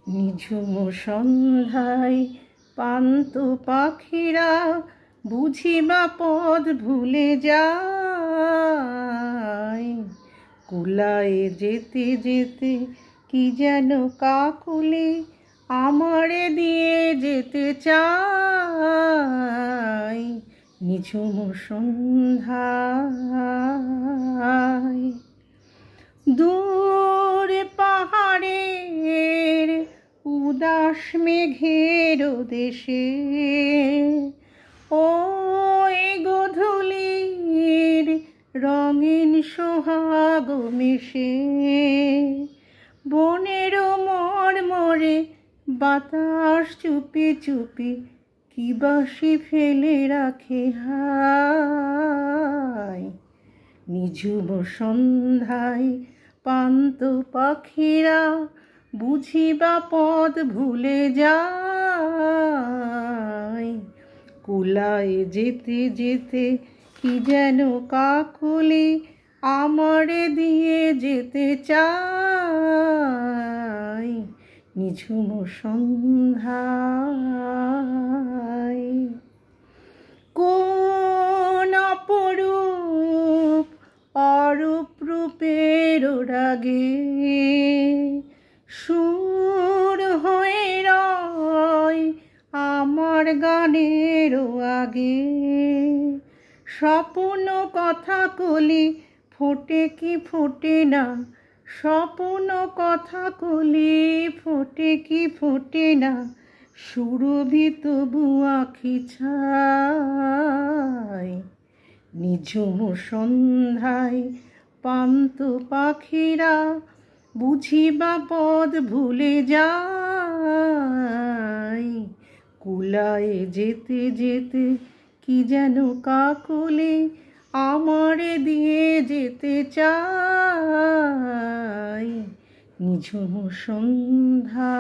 নিঝুম সন্ধ্যায় পান্ত পাখিরা বুঝিবা পথ ভুলে যায়। কুলায়ে যেতে যেতে কি যেন কাকুলি আমারে দিয়ে যেতে চায়। নিঝুম সন্ধ্যায় দূর পাহাড়ের উদাস মেঘের দেশে ওই গোধূলির রঙিন সোহাগ মিশে বনের মর্মরে বাতাস চুপি চুপি কি বাঁশি ফেলে রাখে হায়। নিঝুম সন্ধ্যায় পান্ত পাখিরা বুঝিবা পথ ভুলে যায়। কুলায় যেতে যেতে কি যেন কাকলি আমারে দিয়ে যেতে চায়। নিঝুম সন্ধ্যায় কোন অপরূপ অরূপ রূপের রাগে সুর হয়ে রয় আমার গানের আগে। স্বপ্ন কথা কলি ফোটে কি ফোটে না, স্বপ্ন কথা কলি ফোটে কি ফোটে না, সুরভি তবু আঁখি ছায়। নিঝুম সন্ধ্যায় পান্ত পাখিরা বুঝিবা পথ ভুলে যায়। কুলায়ে যেতে যেতে কি যেন কাকলি আমারে দিয়ে যেতে চায়। নিঝুম সন্ধ্যা।